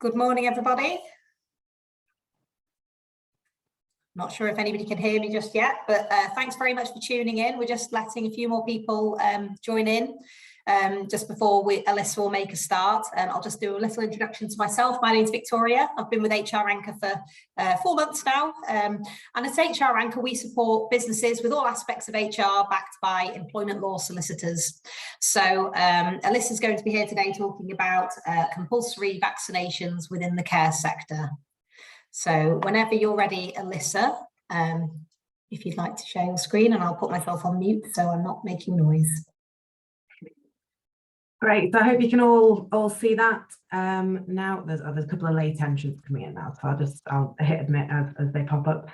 Good morning, everybody. Not sure if anybody can hear me just yet, but thanks very much for tuning in. We're just letting a few more people join in just before Elissa will make a start. I'll just do a little introduction to myself. My name's Victoria. I've been with HR Anchor for 4 months now. And at HR Anchor, we support businesses with all aspects of HR backed by employment law solicitors. So Elissa's going to be here today talking about compulsory vaccinations within the care sector. So whenever you're ready, Elissa, if you'd like to share your screen, and I'll put myself on mute so I'm not making noise. Great, so I hope you can all see that. Now there's a couple of late entrants coming in now, so I'll hit admit as they pop up.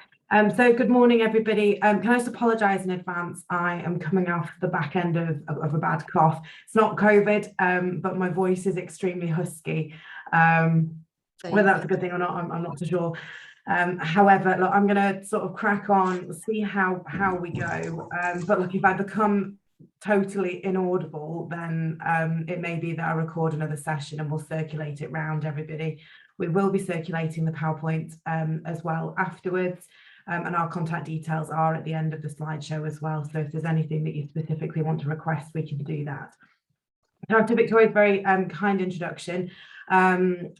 So good morning, everybody. Can I just apologise in advance? I am coming off the back end of a bad cough. It's not COVID, but my voice is extremely husky. Whether that's a good thing or not, I'm not too sure. However, look, I'm going to sort of crack on, see how we go. But look, if I become totally inaudible, then it may be that I record another session and we'll circulate it round everybody. We will be circulating the PowerPoint as well afterwards. And our contact details are at the end of the slideshow as well. So if there's anything that you specifically want to request, we can do that. After Victoria's very kind introduction, I'm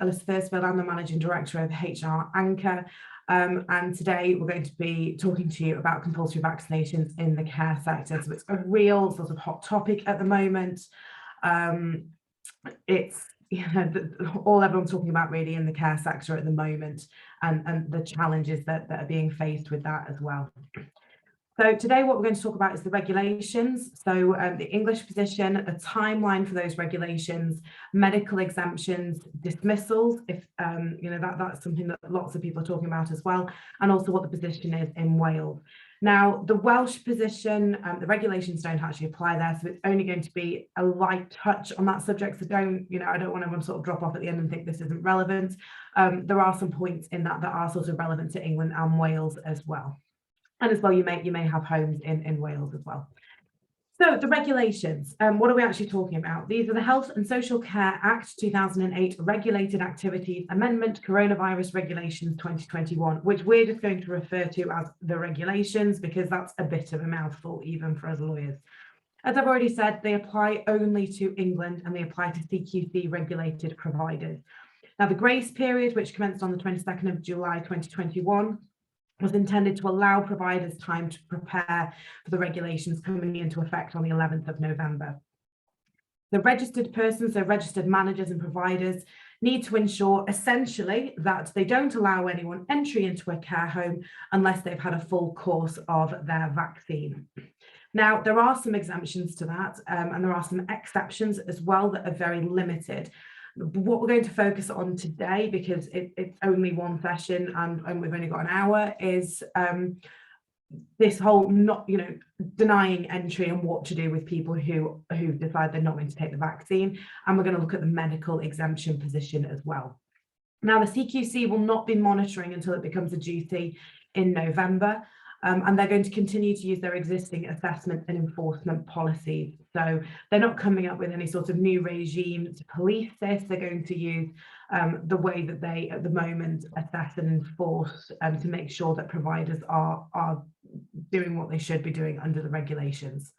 Elissa Thursfield. I'm the Managing Director of HR Anchor, and today we're going to be talking to you about compulsory vaccinations in the care sector. So it's a real sort of hot topic at the moment. It's all everyone's talking about really in the care sector at the moment, and the challenges that are being faced with that as well. So today what we're going to talk about is the regulations. So the English position, a timeline for those regulations, medical exemptions, dismissals, if that's something that lots of people are talking about as well, and also what the position is in Wales. Now, the Welsh position, the regulations don't actually apply there, so it's only going to be a light touch on that subject. So I don't want everyone to sort of drop off at the end and think this isn't relevant. There are some points in that are sort of relevant to England and Wales as well. And as well, you may have homes in Wales as well. So the regulations, what are we actually talking about? These are the Health and Social Care Act 2008 Regulated Activities Amendment Coronavirus Regulations 2021, which we're just going to refer to as the regulations because that's a bit of a mouthful even for us lawyers. As I've already said, they apply only to England and they apply to CQC regulated providers. Now the grace period, which commenced on the 22nd of July 2021, was intended to allow providers time to prepare for the regulations coming into effect on the 11th of November. The registered persons, so registered managers and providers, need to ensure essentially that they don't allow anyone entry into a care home unless they've had a full course of their vaccine. Now, there are some exemptions to that, and there are some exceptions as well that are very limited. What we're going to focus on today, because it's only one session and we've only got an hour, is this whole denying entry and what to do with people who decide they're not going to take the vaccine. And we're going to look at the medical exemption position as well. Now, the CQC will not be monitoring until it becomes a duty in November. And they're going to continue to use their existing assessment and enforcement policies. So they're not coming up with any sort of new regime to police this. They're going to use the way that they at the moment assess and enforce to make sure that providers are doing what they should be doing under the regulations.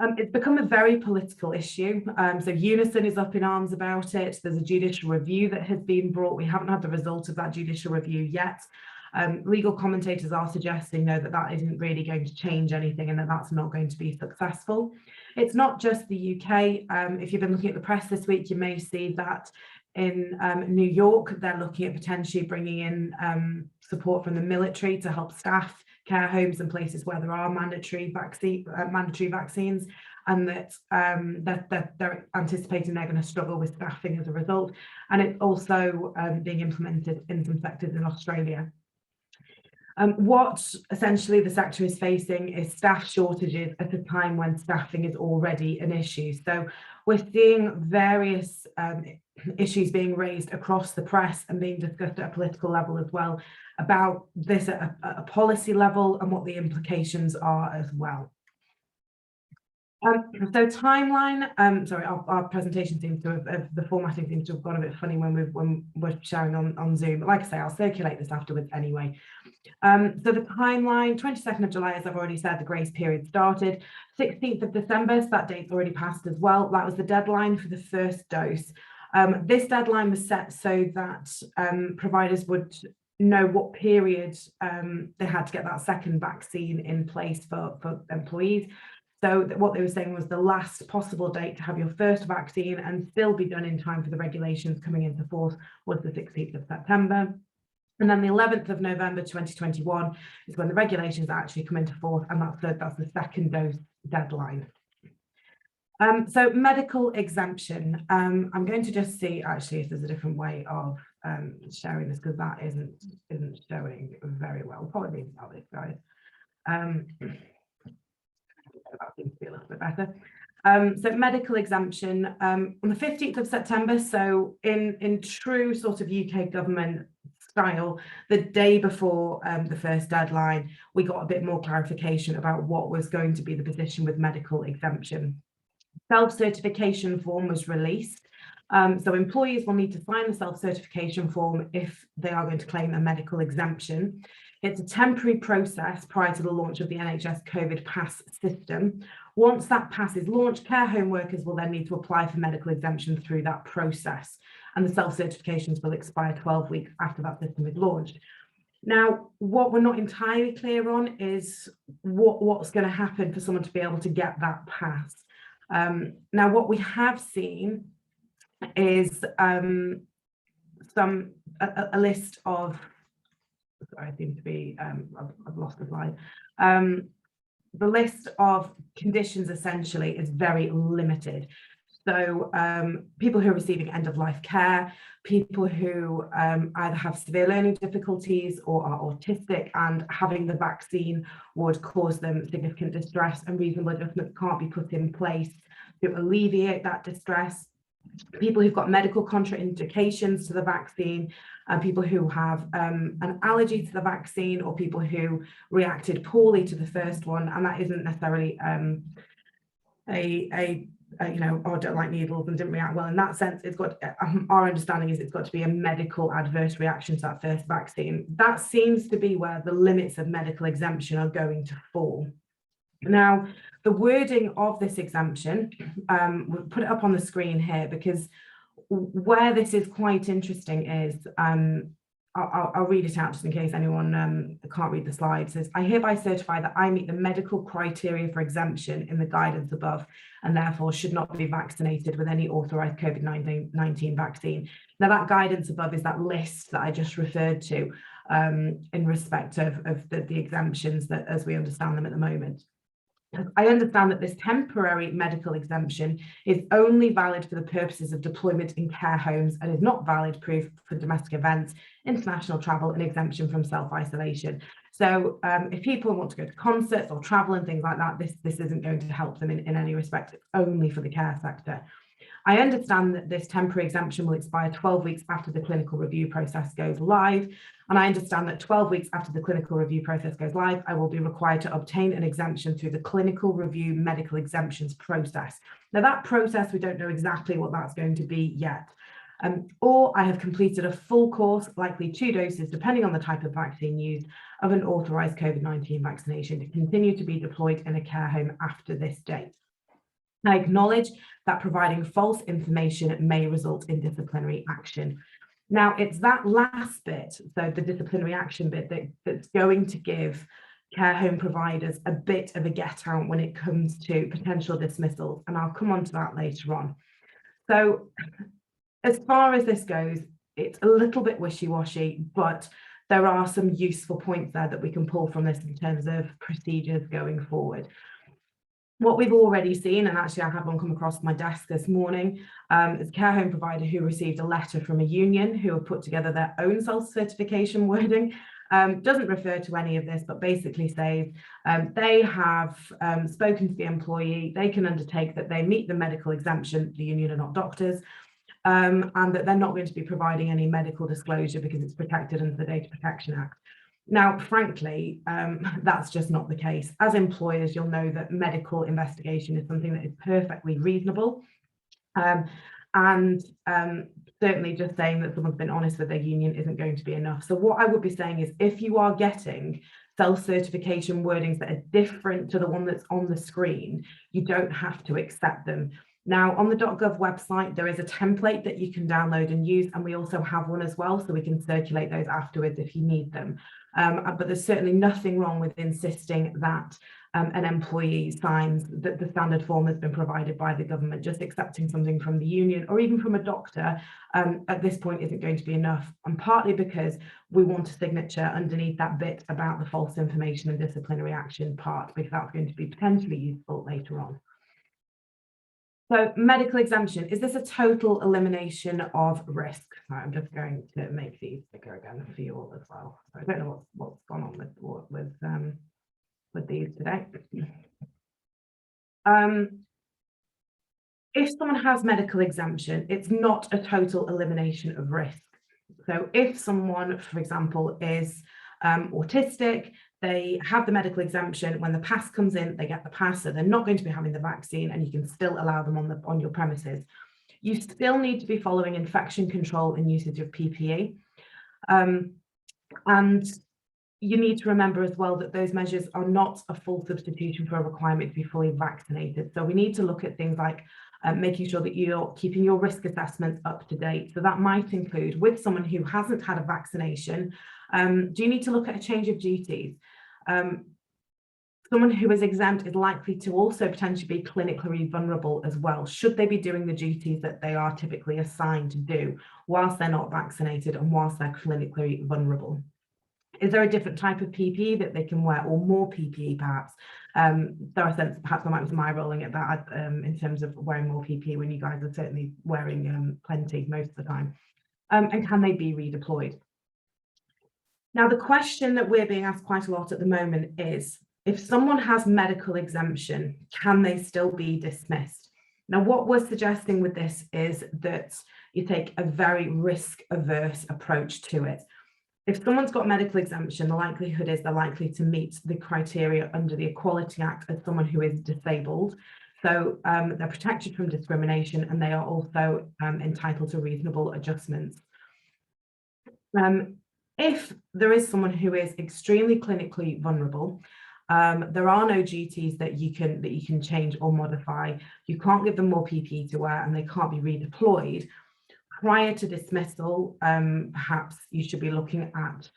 It's become a very political issue. So Unison is up in arms about it. There's a judicial review that has been brought. We haven't had the result of that judicial review yet. Legal commentators are suggesting, though, that isn't really going to change anything and that that's not going to be successful. It's not just the UK. If you've been looking at the press this week, you may see that in New York, they're looking at potentially bringing in support from the military to help staff care homes and places where there are mandatory vaccines, and that they're anticipating they're going to struggle with staffing as a result. And it's also being implemented in some sectors in Australia. What essentially the sector is facing is staff shortages at a time when staffing is already an issue. So we're seeing various issues being raised across the press and being discussed at a political level as well about this at a policy level and what the implications are as well. So timeline, sorry, our presentation seems to have, the formatting seems to have gone a bit funny when we're sharing on Zoom. But like I say, I'll circulate this afterwards anyway. So the timeline, 22nd of July, as I've already said, the grace period started. 16th of December, so that date's already passed as well. That was the deadline for the first dose. This deadline was set so that providers would know what period they had to get that second vaccine in place for employees. So what they were saying was the last possible date to have your first vaccine and still be done in time for the regulations coming into force was the 16th of September. And then the 11th of November 2021 is when the regulations actually come into force, and that's the second dose deadline. So medical exemption. I'm going to just see actually if there's a different way of sharing this, because that isn't showing very well. Probably about this, guys. That seems to be a little bit better. So medical exemption on the 15th of September. So in true sort of UK government style, the day before the first deadline, we got a bit more clarification about what was going to be the position with medical exemption. Self-certification form was released. So employees will need to sign the self-certification form if they are going to claim a medical exemption. It's a temporary process prior to the launch of the NHS COVID Pass system. Once that pass is launched, care home workers will then need to apply for medical exemption through that process, and the self-certifications will expire 12 weeks after that system is launched. Now, what we're not entirely clear on is what's going to happen for someone to be able to get that pass. Now, what we have seen is a list of, sorry, I seem to be, I've lost the slide. The list of conditions essentially is very limited. So people who are receiving end-of-life care, people who either have severe learning difficulties or are autistic, and having the vaccine would cause them significant distress, and reasonable adjustments can't be put in place to alleviate that distress. People who've got medical contraindications to the vaccine, people who have an allergy to the vaccine, or people who reacted poorly to the first one, and that isn't necessarily you know, oh, I don't like needles and didn't react well. In that sense, it's got, our understanding is it's got to be a medical adverse reaction to that first vaccine. That seems to be where the limits of medical exemption are going to fall. Now, the wording of this exemption, we'll put it up on the screen here, because where this is quite interesting is, I'll read it out just in case anyone can't read the slide. It says, I hereby certify that I meet the medical criteria for exemption in the guidance above, and therefore should not be vaccinated with any authorised COVID-19 vaccine. Now, that guidance above is that list that I just referred to in respect of the exemptions that as we understand them at the moment. I understand that this temporary medical exemption is only valid for the purposes of deployment in care homes and is not valid proof for domestic events, international travel, and exemption from self-isolation. So if people want to go to concerts or travel and things like that, this isn't going to help them in any respect. It's only for the care sector. I understand that this temporary exemption will expire 12 weeks after the clinical review process goes live. And I understand that 12 weeks after the clinical review process goes live, I will be required to obtain an exemption through the clinical review medical exemptions process. Now, that process, we don't know exactly what that's going to be yet. Or I have completed a full course, likely 2 doses, depending on the type of vaccine used, of an authorised COVID-19 vaccination to continue to be deployed in a care home after this date. I acknowledge that providing false information may result in disciplinary action. Now, it's that last bit, so the disciplinary action bit, that's going to give care home providers a bit of a get out when it comes to potential dismissals, and I'll come on to that later on. So as far as this goes, it's a little bit wishy-washy, but there are some useful points there that we can pull from this in terms of procedures going forward. What we've already seen, and actually I had one come across my desk this morning, is a care home provider who received a letter from a union who have put together their own self-certification wording. Doesn't refer to any of this, but basically says they have spoken to the employee, they can undertake that they meet the medical exemption, the union are not doctors, and that they're not going to be providing any medical disclosure because it's protected under the Data Protection Act. Now, frankly, that's just not the case. As employers, you'll know that medical investigation is something that is perfectly reasonable. Certainly just saying that someone's been honest with their union isn't going to be enough. So what I would be saying is, if you are getting self-certification wordings that are different to the one that's on the screen, you don't have to accept them. Now, on the .gov website, there is a template that you can download and use, and we also have one as well, so we can circulate those afterwards if you need them. But there's certainly nothing wrong with insisting that an employee signs that the standard form that's been provided by the government. Just accepting something from the union or even from a doctor at this point isn't going to be enough, and partly because we want a signature underneath that bit about the false information and disciplinary action part, because that's going to be potentially useful later on. So medical exemption, is this a total elimination of risk? I'm just going to make these bigger again for you all as well. So I don't know what's gone on with these today. If someone has medical exemption, it's not a total elimination of risk. So if someone, for example, is autistic, they have the medical exemption. When the pass comes in, they get the pass, so they're not going to be having the vaccine, and you can still allow them on your premises. You still need to be following infection control and usage of PPE. And you need to remember as well that those measures are not a full substitution for a requirement to be fully vaccinated. So we need to look at things like making sure that you're keeping your risk assessments up to date. So that might include, with someone who hasn't had a vaccination, do you need to look at a change of duties? Someone who is exempt is likely to also potentially be clinically vulnerable as well. Should they be doing the duties that they are typically assigned to do whilst they're not vaccinated and whilst they're clinically vulnerable? Is there a different type of PPE that they can wear, or more PPE perhaps? There are sense perhaps there might be some eye rolling at that in terms of wearing more PPE when you guys are certainly wearing plenty most of the time. And can they be redeployed? Now, the question that we're being asked quite a lot at the moment is, if someone has medical exemption, can they still be dismissed? Now, what we're suggesting with this is that you take a very risk-averse approach to it. If someone's got medical exemption, the likelihood is they're likely to meet the criteria under the Equality Act as someone who is disabled. So they're protected from discrimination, and they are also entitled to reasonable adjustments. If there is someone who is extremely clinically vulnerable, there are no duties that you can change or modify. You can't give them more PPE to wear, and they can't be redeployed. Prior to dismissal, perhaps you should be looking at,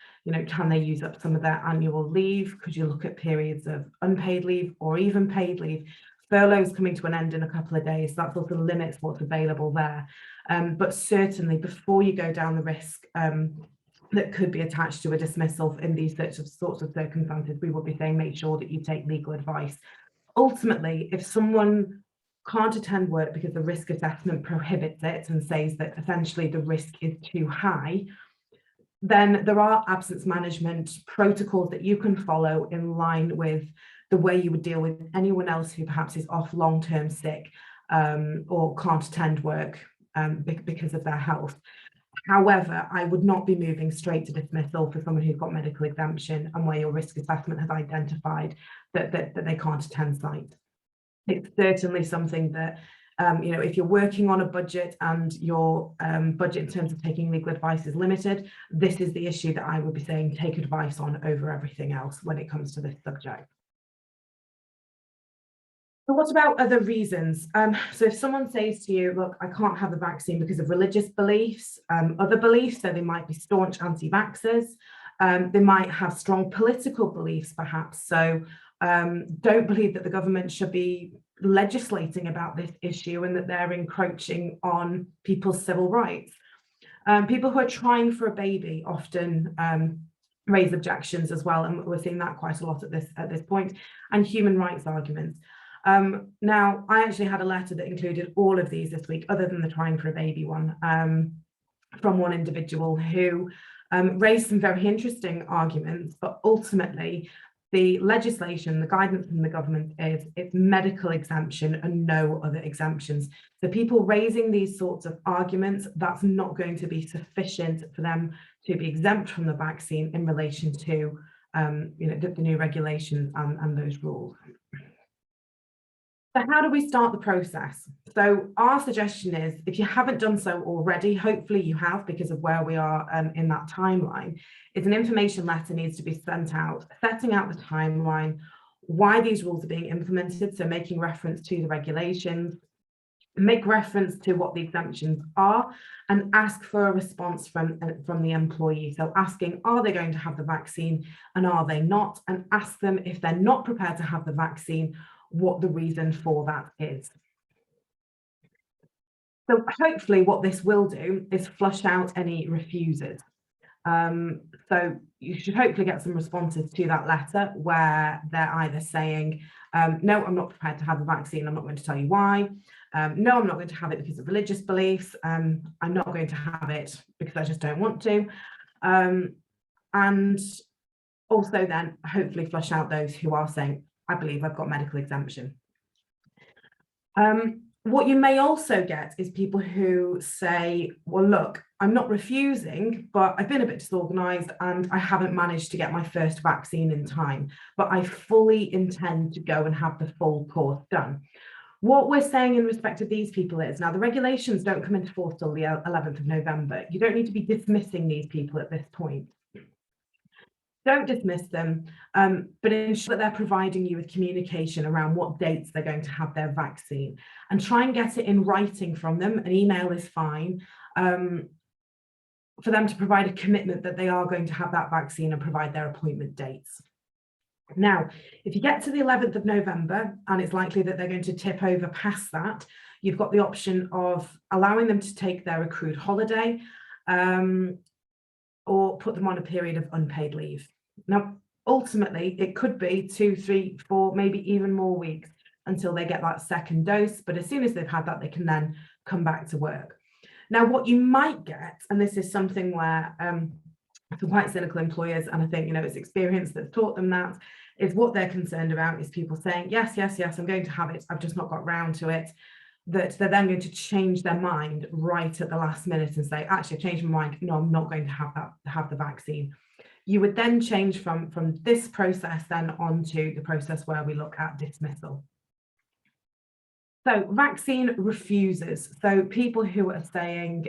can they use up some of their annual leave? Could you look at periods of unpaid leave or even paid leave? Furlough is coming to an end in a couple of days, so that sort of limits what's available there. But certainly before you go down the risk that could be attached to a dismissal in these sorts of circumstances, we would be saying make sure that you take legal advice. Ultimately, if someone can't attend work because the risk assessment prohibits it and says that essentially the risk is too high, then there are absence management protocols that you can follow in line with the way you would deal with anyone else who perhaps is off long-term sick or can't attend work because of their health. However, I would not be moving straight to dismissal for someone who's got medical exemption and where your risk assessment has identified that they can't attend site. It's certainly something that, if you're working on a budget and your budget in terms of taking legal advice is limited, this is the issue that I would be saying take advice on over everything else when it comes to this subject. But what about other reasons? So if someone says to you, look, I can't have the vaccine because of religious beliefs, other beliefs, so they might be staunch anti-vaxxers, they might have strong political beliefs perhaps, so don't believe that the government should be legislating about this issue and that they're encroaching on people's civil rights. People who are trying for a baby often raise objections as well, and we're seeing that quite a lot at this point, and human rights arguments. Now, I actually had a letter that included all of these this week, other than the trying for a baby one, from one individual who raised some very interesting arguments, but ultimately The legislation, the guidance from the government is it's medical exemption and no other exemptions. So people raising these sorts of arguments, that's not going to be sufficient for them to be exempt from the vaccine in relation to the new regulations and those rules. So how do we start the process? So our suggestion is, if you haven't done so already, hopefully you have because of where we are in that timeline, is an information letter needs to be sent out, setting out the timeline, why these rules are being implemented, so making reference to the regulations, make reference to what the exemptions are, and ask for a response from the employee. So asking, are they going to have the vaccine and are they not? And ask them, if they're not prepared to have the vaccine, what the reason for that is. So hopefully what this will do is flush out any refusers. So you should hopefully get some responses to that letter where they're either saying, no, I'm not prepared to have the vaccine, I'm not going to tell you why. No, I'm not going to have it because of religious beliefs. I'm not going to have it because I just don't want to. And also then hopefully flush out those who are saying, I believe I've got medical exemption. What you may also get is people who say, well, look, I'm not refusing, but I've been a bit disorganized and I haven't managed to get my first vaccine in time, but I fully intend to go and have the full course done. What we're saying in respect of these people is, now the regulations don't come into force till the 11th of November. You don't need to be dismissing these people at this point. Don't dismiss them, but ensure that they're providing you with communication around what dates they're going to have their vaccine, and try and get it in writing from them. An email is fine, for them to provide a commitment that they are going to have that vaccine and provide their appointment dates. Now, if you get to the 11th of November and it's likely that they're going to tip over past that, you've got the option of allowing them to take their accrued holiday, or put them on a period of unpaid leave. Now, ultimately, it could be 2, 3, 4, maybe even more weeks until they get that second dose. But as soon as they've had that, they can then come back to work. Now, what you might get, and this is something where some quite cynical employers, and I think, it's experience that's taught them that, is what they're concerned about is people saying, yes, yes, yes, I'm going to have it, I've just not got round to it, that they're then going to change their mind right at the last minute and say, actually, I've changed my mind, no, I'm not going to have the vaccine. You would then change from this process then onto the process where we look at dismissal. So vaccine refusers. So people who are saying,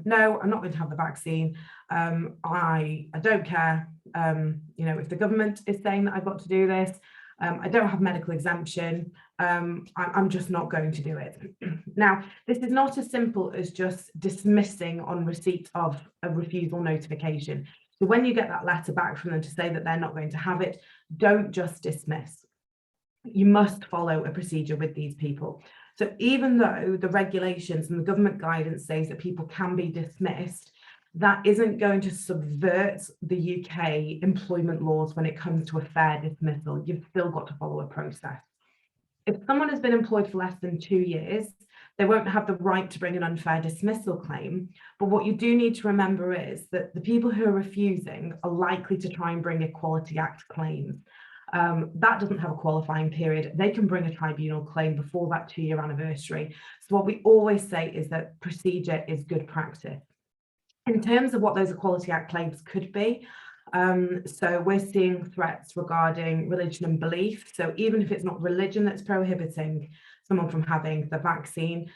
no, I'm not going to have the vaccine. I don't care. If the government is saying that I've got to do this, I don't have medical exemption. I'm just not going to do it. Now, this is not as simple as just dismissing on receipt of a refusal notification. So when you get that letter back from them to say that they're not going to have it, don't just dismiss. You must follow a procedure with these people. So even though the regulations and the government guidance says that people can be dismissed, that isn't going to subvert the UK employment laws when it comes to a fair dismissal. You've still got to follow a process. If someone has been employed for less than 2 years, they won't have the right to bring an unfair dismissal claim. But what you do need to remember is that the people who are refusing are likely to try and bring Equality Act claims. That doesn't have a qualifying period. They can bring a tribunal claim before that 2-year anniversary. So what we always say is that procedure is good practice. In terms of what those Equality Act claims could be, so we're seeing threats regarding religion and belief. So even if it's not religion that's prohibiting someone from having the vaccine,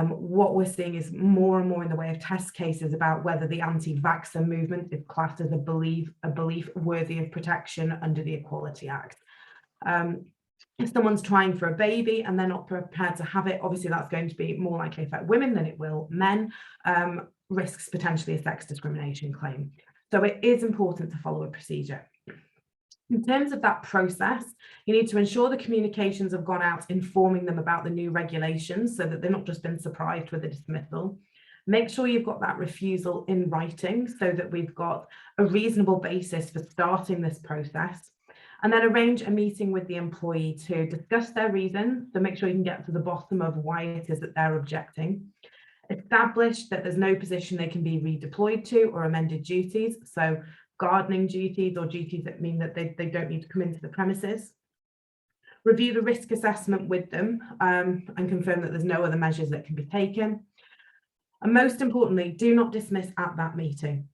what we're seeing is more and more in the way of test cases about whether the anti-vaxxer movement is classed as a belief worthy of protection under the Equality Act. If someone's trying for a baby and they're not prepared to have it, obviously that's going to be more likely to affect women than it will men, risks potentially a sex discrimination claim. So it is important to follow a procedure. In terms of that process, you need to ensure the communications have gone out informing them about the new regulations so that they've not just been surprised with a dismissal. Make sure you've got that refusal in writing so that we've got a reasonable basis for starting this process. And then arrange a meeting with the employee to discuss their reasons, to make sure you can get to the bottom of why it is that they're objecting. Establish that there's no position they can be redeployed to or amended duties. So gardening duties or duties that mean that they don't need to come into the premises. Review the risk assessment with them and confirm that there's no other measures that can be taken. And most importantly, do not dismiss at that meeting.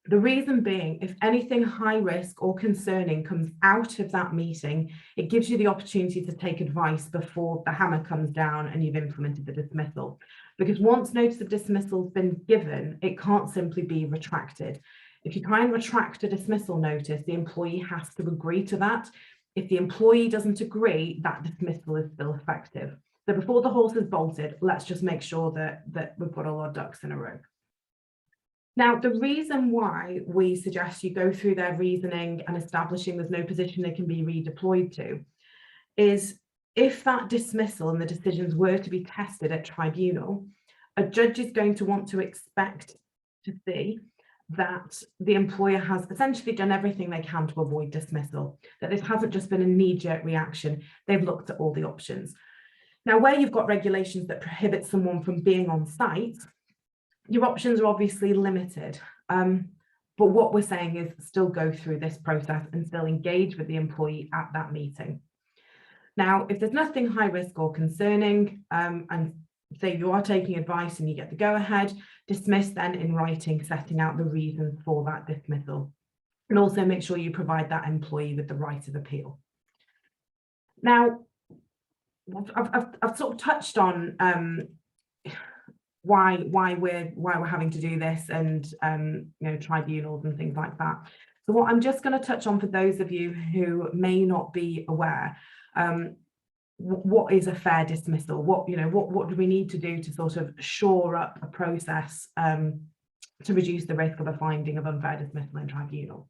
The reason being, if anything high risk or concerning comes out of that meeting, it gives you the opportunity to take advice before the hammer comes down and you've implemented the dismissal. Because once notice of dismissal has been given, it can't simply be retracted. If you try and retract a dismissal notice, the employee has to agree to that. If the employee doesn't agree, that dismissal is still effective. So before the horse is bolted, let's just make sure that we've got all our ducks in a row. Now, the reason why we suggest you go through their reasoning and establishing there's no position they can be redeployed to is if that dismissal and the decisions were to be tested at tribunal, a judge is going to want to expect to see that the employer has essentially done everything they can to avoid dismissal, that this hasn't just been a knee-jerk reaction, they've looked at all the options. Now, where you've got regulations that prohibit someone from being on site, your options are obviously limited, but what we're saying is still go through this process and still engage with the employee at that meeting. Now, if there's nothing high risk or concerning, and say you are taking advice and you get the go ahead, dismiss then in writing, setting out the reasons for that dismissal. And also make sure you provide that employee with the right of appeal. Now, I've sort of touched on why we're having to do this and tribunals and things like that. So what I'm just going to touch on for those of you who may not be aware, what is a fair dismissal? What do we need to do to sort of shore up a process to reduce the risk of a finding of unfair dismissal in tribunal?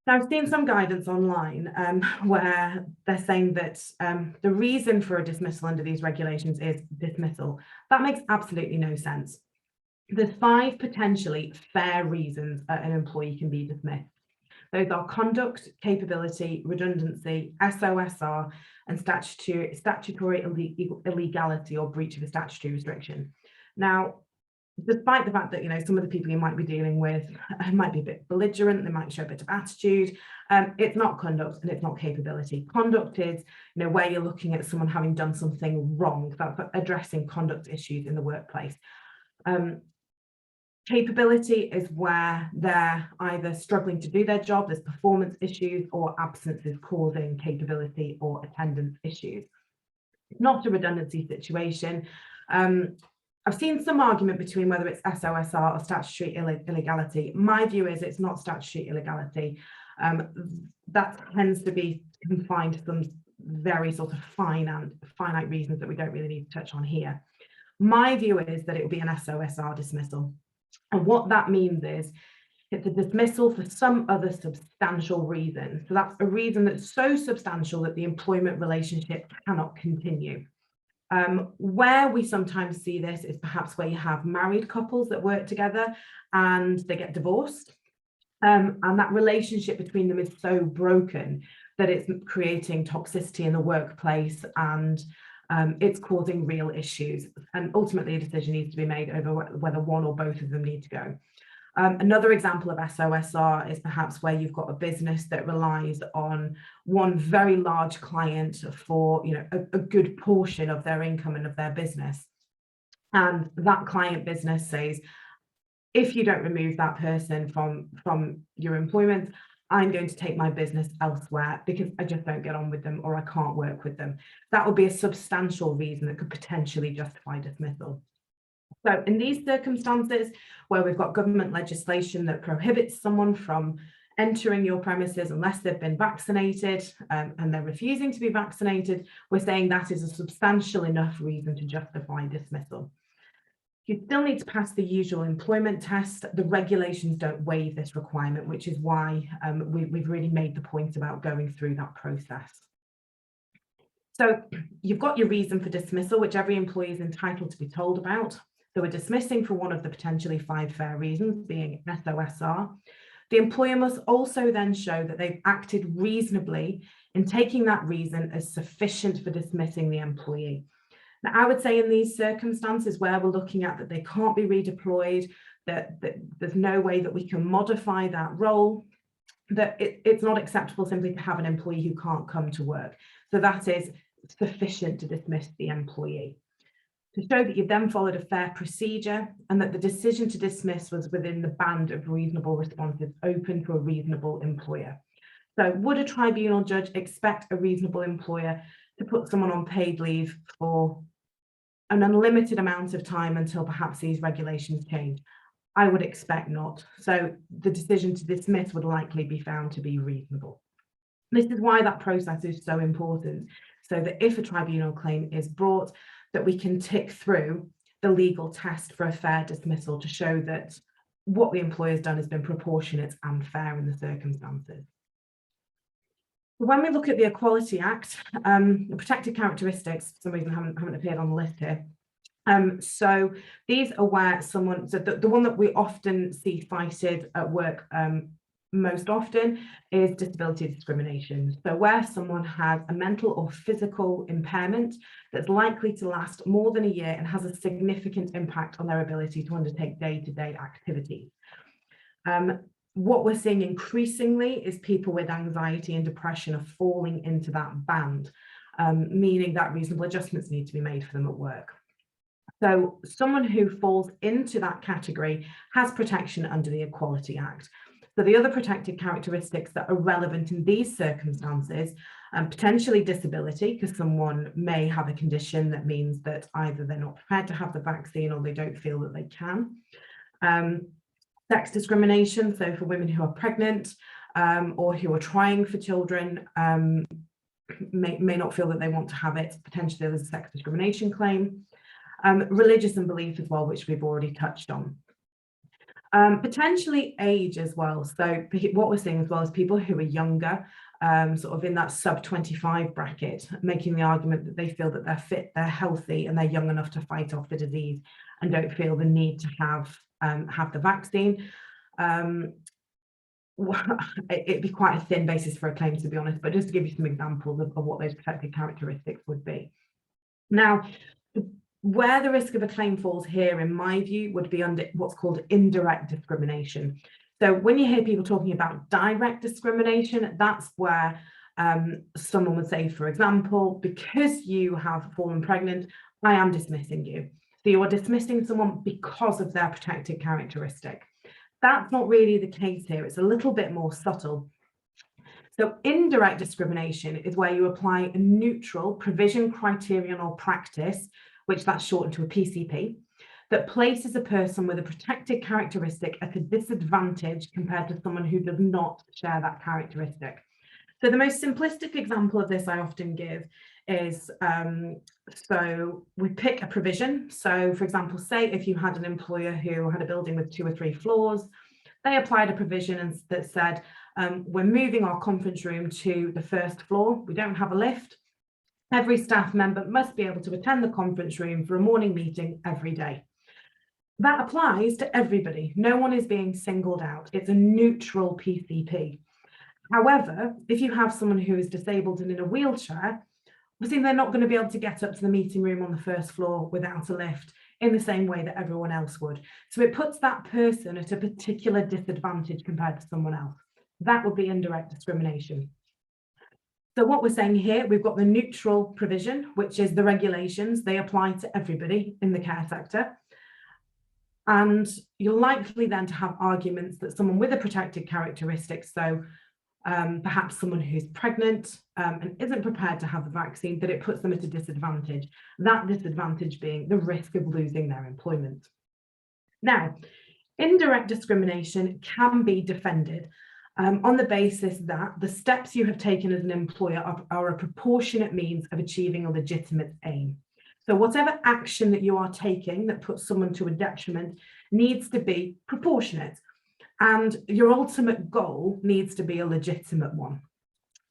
Now, I've seen some guidance online where they're saying that the reason for a dismissal under these regulations is dismissal. That makes absolutely no sense. There's 5 potentially fair reasons an employee can be dismissed. Those are conduct, capability, redundancy, SOSR, and statutory illegality or breach of a statutory restriction. Now, despite the fact that some of the people you might be dealing with might be a bit belligerent, they might show a bit of attitude, it's not conduct and it's not capability. Conduct is where you're looking at someone having done something wrong, that's addressing conduct issues in the workplace. Capability is where they're either struggling to do their job, there's performance issues, or absences causing capability or attendance issues. Not a redundancy situation. I've seen some argument between whether it's SOSR or statutory illegality. My view is it's not statutory illegality. That tends to be confined to some very sort of finite reasons that we don't really need to touch on here. My view is that it will be an SOSR dismissal. And what that means is it's a dismissal for some other substantial reason. So that's a reason that's so substantial that the employment relationship cannot continue. Where we sometimes see this is perhaps where you have married couples that work together and they get divorced. And that relationship between them is so broken that it's creating toxicity in the workplace and it's causing real issues. And ultimately a decision needs to be made over whether one or both of them need to go. Another example of SOSR is perhaps where you've got a business that relies on one very large client for a good portion of their income and of their business. And that client business says, if you don't remove that person from your employment, I'm going to take my business elsewhere because I just don't get on with them or I can't work with them. That would be a substantial reason that could potentially justify dismissal. So in these circumstances where we've got government legislation that prohibits someone from entering your premises unless they've been vaccinated and they're refusing to be vaccinated, we're saying that is a substantial enough reason to justify dismissal. You still need to pass the usual employment test. The regulations don't waive this requirement, which is why we've really made the point about going through that process. So you've got your reason for dismissal, which every employee is entitled to be told about. So we're dismissing for one of the potentially 5 fair reasons, being SOSR. The employer must also then show that they've acted reasonably in taking that reason as sufficient for dismissing the employee. Now, I would say in these circumstances where we're looking at that they can't be redeployed, that there's no way that we can modify that role, that it's not acceptable simply to have an employee who can't come to work. So that is sufficient to dismiss the employee. To show that you've then followed a fair procedure and that the decision to dismiss was within the band of reasonable responses open to a reasonable employer. So would a tribunal judge expect a reasonable employer to put someone on paid leave for an unlimited amount of time until perhaps these regulations change? I would expect not. So the decision to dismiss would likely be found to be reasonable. This is why that process is so important, so that if a tribunal claim is brought, that we can tick through the legal test for a fair dismissal to show that what the employer has done has been proportionate and fair in the circumstances. When we look at the Equality Act, the protected characteristics, for some reason haven't appeared on the list here. So these are where someone, so the one that we often see cited at work most often is disability discrimination. So where someone has a mental or physical impairment that's likely to last more than a year and has a significant impact on their ability to undertake day-to-day activities. What we're seeing increasingly is people with anxiety and depression are falling into that band, meaning that reasonable adjustments need to be made for them at work. So someone who falls into that category has protection under the Equality Act. So the other protected characteristics that are relevant in these circumstances, potentially disability, because someone may have a condition that means that either they're not prepared to have the vaccine or they don't feel that they can. Sex discrimination, so for women who are pregnant or who are trying for children, may not feel that they want to have it, potentially there's a sex discrimination claim. Religious and belief as well, which we've already touched on. Potentially age as well. So what we're seeing as well is people who are younger, sort of in that sub-25 bracket, making the argument that they feel that they're fit, they're healthy, and they're young enough to fight off the disease and don't feel the need to have the vaccine. It'd be quite a thin basis for a claim, to be honest, but just to give you some examples of what those protected characteristics would be. Now, where the risk of a claim falls here, in my view, would be under what's called indirect discrimination. So when you hear people talking about direct discrimination, that's where someone would say, for example, because you have fallen pregnant, I am dismissing you. So you are dismissing someone because of their protected characteristic. That's not really the case here. It's a little bit more subtle. So indirect discrimination is where you apply a neutral provision, criterion, or practice, which that's shortened to a PCP, that places a person with a protected characteristic at a disadvantage compared to someone who does not share that characteristic. So the most simplistic example of this I often give is, so we pick a provision. So for example, say if you had an employer who had a building with 2 or 3 floors, they applied a provision that said, we're moving our conference room to the 1st floor. We don't have a lift. Every staff member must be able to attend the conference room for a morning meeting every day. That applies to everybody. No one is being singled out. It's a neutral PCP. However, if you have someone who is disabled and in a wheelchair, obviously they're not going to be able to get up to the meeting room on the 1st floor without a lift in the same way that everyone else would. So it puts that person at a particular disadvantage compared to someone else. That would be indirect discrimination. So what we're saying here, we've got the neutral provision, which is the regulations. They apply to everybody in the care sector. And you're likely then to have arguments that someone with a protected characteristic, so perhaps someone who's pregnant and isn't prepared to have the vaccine, that it puts them at a disadvantage. That disadvantage being the risk of losing their employment. Now, indirect discrimination can be defended on the basis that the steps you have taken as an employer are a proportionate means of achieving a legitimate aim. So whatever action that you are taking that puts someone to a detriment needs to be proportionate, and your ultimate goal needs to be a legitimate one.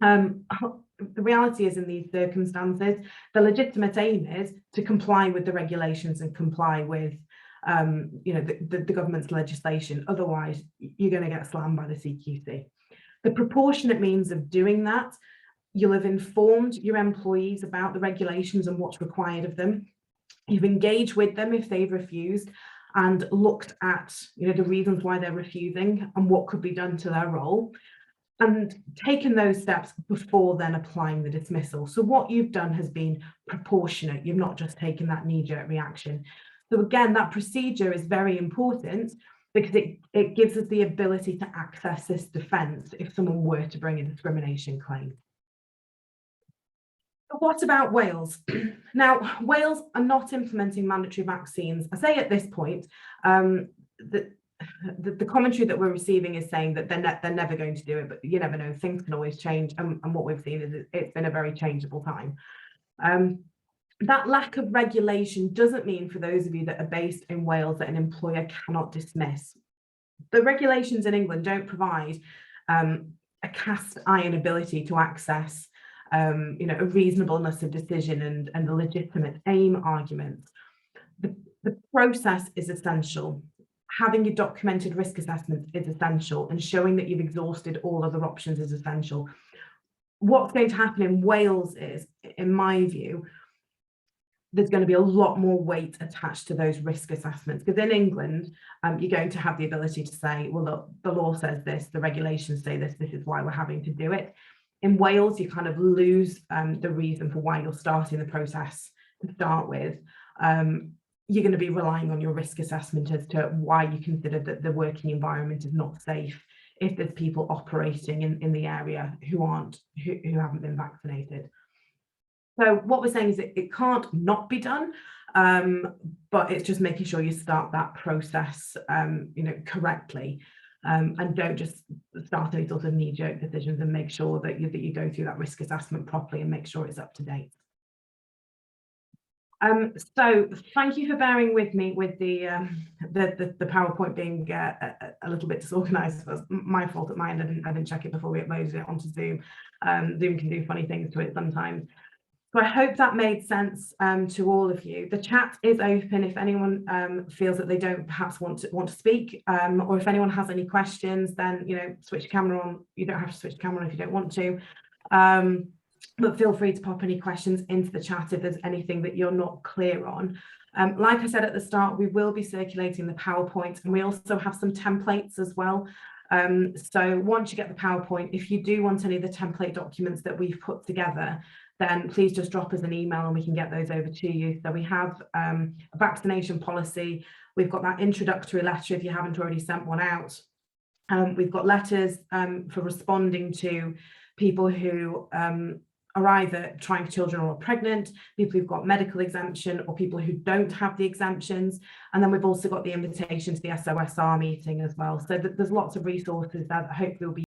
The reality is, in these circumstances, the legitimate aim is to comply with the regulations and comply with the government's legislation. Otherwise, you're going to get slammed by the CQC. The proportionate means of doing that, you'll have informed your employees about the regulations and what's required of them. You've engaged with them if they've refused, and looked at, you know, the reasons why they're refusing and what could be done to their role, and taken those steps before then applying the dismissal. So what you've done has been proportionate. You've not just taken that knee-jerk reaction. So again, that procedure is very important because it gives us the ability to access this defence if someone were to bring a discrimination claim. But what about Wales? Now, Wales are not implementing mandatory vaccines. I say at this point, the commentary that we're receiving is saying that they're never going to do it, but you never know, things can always change. And what we've seen is it's been a very changeable time. That lack of regulation doesn't mean, for those of you that are based in Wales, that an employer cannot dismiss. The regulations in England don't provide a cast iron ability to access you know, a reasonableness of decision and the legitimate aim arguments. The process is essential. Having your documented risk assessment is essential, and showing that you've exhausted all other options is essential. What's going to happen in Wales is, in my view, there's going to be a lot more weight attached to those risk assessments, because in England, you're going to have the ability to say, well, look, the law says this, the regulations say this is why we're having to do it. In Wales, you kind of lose the reason for why you're starting the process to start with. You're going to be relying on your risk assessment as to why you consider that the working environment is not safe if there's people operating in the area who haven't been vaccinated. So what we're saying is that it can't not be done, but it's just making sure you start that process you know, correctly. And don't just start any sort of knee-jerk decisions, and make sure that you go through that risk assessment properly and make sure it's up to date. So thank you for bearing with me with the PowerPoint being a little bit disorganized. It was my fault at my end. I didn't check it before we uploaded it onto Zoom. Zoom can do funny things to it sometimes. So I hope that made sense to all of you. The chat is open if anyone feels that they don't perhaps want to speak, or if anyone has any questions, then, you know, switch camera on. You don't have to switch camera if you don't want to, but feel free to pop any questions into the chat if there's anything that you're not clear on. Like I said at the start, we will be circulating the PowerPoint, and we also have some templates as well. So once you get the PowerPoint, if you do want any of the template documents that we've put together, then please just drop us an email and we can get those over to you. So we have a vaccination policy. We've got that introductory letter if you haven't already sent one out. We've got letters for responding to people who are either trying for children or are pregnant, people who've got medical exemption, or people who don't have the exemptions. And then we've also got the invitation to the SOSR meeting as well. So there's lots of resources that hopefully will be